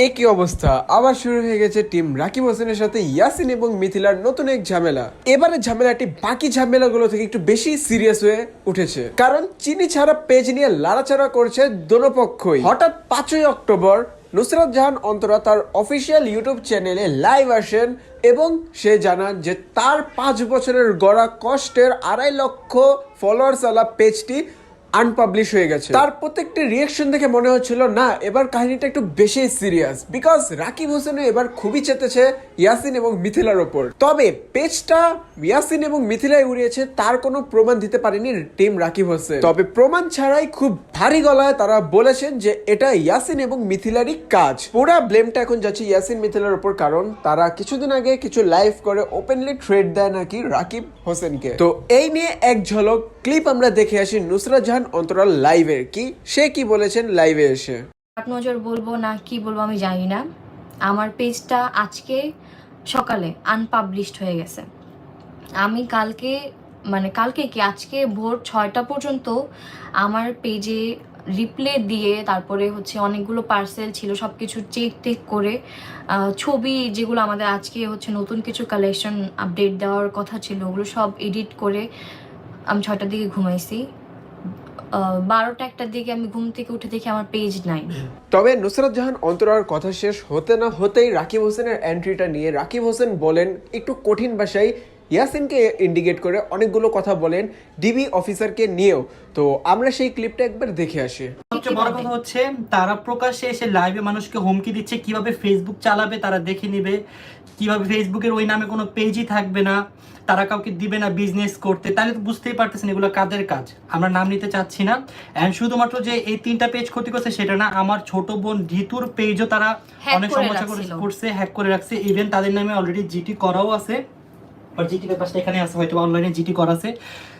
একই অবস্থা আবার শুরু হয়ে গেছে টিম রাকিব হোসেনের সাথে ইয়াসিন এবং মিথিলার নতুন এক ঝামেলা। এবারে ঝামেলাটি বাকি ঝামেলাগুলো থেকে একটু বেশি সিরিয়াস হয়ে উঠেছে, কারণ চিনি ছাড়া পেজ নিয়ে লাড়াচাড়া করছে দোনো পক্ষই। হঠাৎ 5ই অক্টোবর নুসরাত জাহান অন্তরা তার অফিসিয়াল ইউটিউব চ্যানেলে লাইভ আসেন এবং সে জানান যে তার 5 বছরের গড়া কষ্টের 2.5 লক্ষ ফলোয়ার্স আলা পেজটি আনপাবলিশ হয়ে গেছে। তার প্রত্যেকটি রিয়াকশন দেখে মনে হচ্ছিল না এবার কাহিনীটা একটু বেশি সিরিয়াস, বিকজ রাকিব হোসেন এবার খুবই চেতেছে ইয়াসিন এবং মিথিলার ওপর। তবে পেজটা ইয়াসিন এবং মিথিলাই উড়িয়েছে তার কোনো প্রমাণ দিতে পারেনি টিম রাকিব হোসেন। তবে প্রমাণ ছাড়াই খুব ভারী গলায় তারা বলেছেন যে এটা ইয়াসিন এবং মিথিলারই কাজ। পুরা ব্লেমটা এখন যাচ্ছে ইয়াসিন মিথিলার ওপর, কারণ তারা কিছুদিন আগে কিছু লাইভ করে ওপেনলি থ্রেড দেয় নাকি রাকিব হোসেনকে। তো এই নিয়ে এক ঝলক ক্লিপ আমরা দেখে আসি নুসরাত জাহান অন্তরাল লাইভের। কি সে কি বলেছেন লাইভে এসে। নজর বলবো না কি বলবো আমি জানি না। আমার পেজটা আজকে সকালে আনপাবলিশড হয়ে গেছে। আমি কালকে কি আজকে ভোর 6টা পর্যন্ত আমার পেজে রিপ্লে দিয়ে তারপরে হচ্ছে অনেকগুলো পার্সেল ছিল সব কিছু চেক টেক করে ছবি যেগুলো আমাদের আজকে হচ্ছে নতুন কিছু কালেকশন আপডেট দেওয়ার কথা ছিল ওগুলো সব এডিট করে আমি 6টার দিকে ঘুমাইছি। 12টা 1টার দিকে আমি ঘুম থেকে উঠে দেখি আমার পেজ নাই। তবে নুসরাত জাহান অন্তরার কথা শেষ হতে না হতেই রাকিব হোসেনের এন্ট্রিটা নিয়ে রাকিব হোসেন বলেন একটু কঠিন ভাষায় ইয়াসিনকে ইন্ডিকেট করে অনেকগুলো কথা বলেন ডিবি অফিসারকে নিয়েও। তো আমরা সেই ক্লিপটা একবার দেখে আসি। সবচেয়ে বড় কথা হচ্ছে তারা প্রকাশ্যে এসে লাইভে মানুষকে হুমকি দিচ্ছে কিভাবে ফেসবুক চালাবে, তারা দেখে নিবে কিভাবে ফেসবুকের ওই নামে কোনো পেজই থাকবে না, তারা কাউকে দিবে না বিজনেস করতে। তাহলে তো বুঝতেই পারতেছেন এগুলো কাদের কাজ। আমরা নাম নিতে চাচ্ছি না। এন্ড শুধুমাত্র যে এই 3টা পেজ ক্ষতি করছে সেটা না, আমার ছোট বোন ঋতুর পেজও তারা অনেক সমস্যা করছে, হ্যাক করে রাখছে। ইভেন তাদের নামে অলরেডি জিটি করাও আছে, জিটি পেপারটা এখানে আছে, হয়তো অনলাইনে জিটি করা আছে।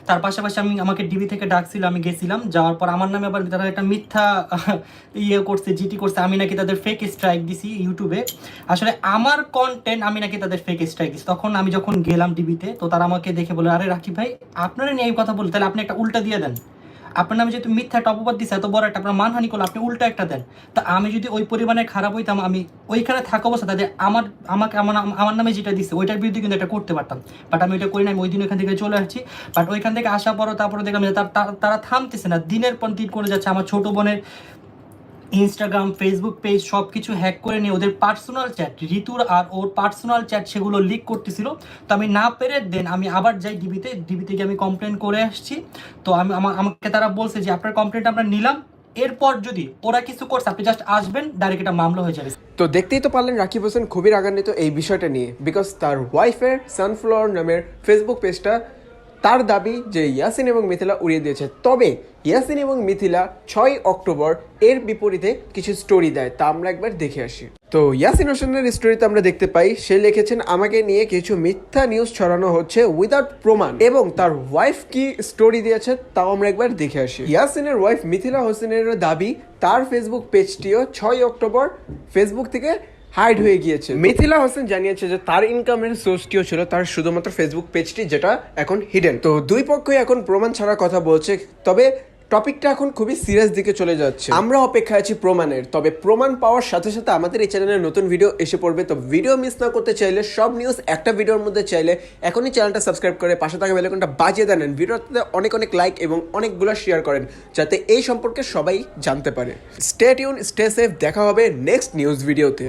তার পাশাপাশি আমাকে ডিবি থেকে ডাকছিল, আমি গেছিলাম। যাওয়ার পর আমার নামে আবার তারা একটা মিথ্যা করছে, জিটি করছে। আমি নাকি তাদের ফেক স্ট্রাইক দিছি ইউটিউবে। আসলে আমার কন্টেন্ট আমি নাকি তাদের ফেক স্ট্রাইক দিছি। তখন আমি যখন গেলাম ডিবিতে, তো তারা আমাকে দেখে বলে, আরে রাকিব ভাই আপনারা নিয়ে এই কথা বলে, তাহলে আপনি একটা উল্টা দিয়ে দেন। আপনার নামে যেহেতু মিথ্যা একটা অপবাদ দিচ্ছে, এত বড় একটা আপনার মানহানি করলো, আপনি উল্টা একটা দেন। তা আমি যদি ওই পরিমাণে খারাপ হইতাম, আমি ওইখানে থাকা অবস্থা তাদের আমার নামে যেটা দিচ্ছে ওইটার বিরুদ্ধে কিন্তু এটা করতে পারতাম। বাট আমি ওইটা করি না। আমি ওই দিন ওইখান থেকে চলে আসছি। বাট ওইখান থেকে আসার পরও তারপরে দেখলাম যে তারা থামতেছে না, দিনের পর দিন করে যাচ্ছে। আমার ছোট বোনের ইনস্টাগ্রাম, ফেসবুক পেজ সব কিছু হ্যাক করে নিয়ে ওদের পার্সোনাল চ্যাট, ঋতুর আর ওর পার্সোনাল চ্যাট, সেগুলো লিক করতেছিল। তো আমি না পেরে দেন আমি আবার যাই ডিবিতে গিয়ে আমি কমপ্লেন করে আসছি। তো আমাকে তারা বলছে যে আপনার কমপ্লেনটা আমরা নিলাম, এরপর যদি ওরা কিছু করছে আপনি জাস্ট আসবেন, ডাইরেক্ট এটা মামলা হয়ে যাবে। তো দেখতেই তো পারলেন রাকিব হোসেন খুবই রাগান্বিত এই বিষয়টা নিয়ে, বিকজ তার ওয়াইফের সানফ্লাওয়ার নামের ফেসবুক পেজটা তার দাবি যে ইয়াসিন এবং মিথিলা উড়িয়ে দিয়েছে। তবে ইয়াসিন এবং মিথিলা 6 অক্টোবর এর বিপরীতে কিছু স্টোরি দেয়, তা আমরা একবার দেখে আসি। তো ইয়াসিন হোসেনের স্টোরিতে আমরা দেখতে পাই সে লিখেছেন আমাকে নিয়ে কিছু মিথ্যা নিউজ ছড়ানো হচ্ছে উইদাউট প্রমাণ, এবং তার ওয়াইফ কি স্টোরি দিয়েছে তাও আমরা একবার দেখে আসি। ইয়াসিনের ওয়াইফ মিথিলা হোসেনের দাবি তার ফেসবুক পেজটিও 6 অক্টোবর ফেসবুক থেকে হাইড হয়ে গিয়েছে। মিথিলা হোসেন জানিয়েছে যে তার ইনকামের সোর্সটিও ছিল তার শুধুমাত্র ফেসবুক পেজটি, যেটা এখন হিডেন। তো দুই পক্ষই এখন প্রমাণ ছাড়া কথা বলছে। তবে টপিকটা এখন খুবই সিরিয়াস দিকে চলে যাচ্ছে। আমরা অপেক্ষায় আছি প্রমাণের। তবে প্রমাণ পাওয়ার সাথে সাথে আমাদের এই চ্যানেলে নতুন ভিডিও এসে পড়বে। তো ভিডিও মিস না করতে চাইলে, সব নিউজ একটা ভিডিওর মধ্যে চাইলে, এখনই চ্যানেলটা সাবস্ক্রাইব করে পাশে থাকা বেল আইকনটা বাজিয়ে দেন। ভিডিওতে অনেক অনেক লাইক এবং অনেকগুলো শেয়ার করেন যাতে এই সম্পর্কে সবাই জানতে পারে। Stay tune, stay safe. দেখা হবে নেক্সট নিউজ ভিডিওতে।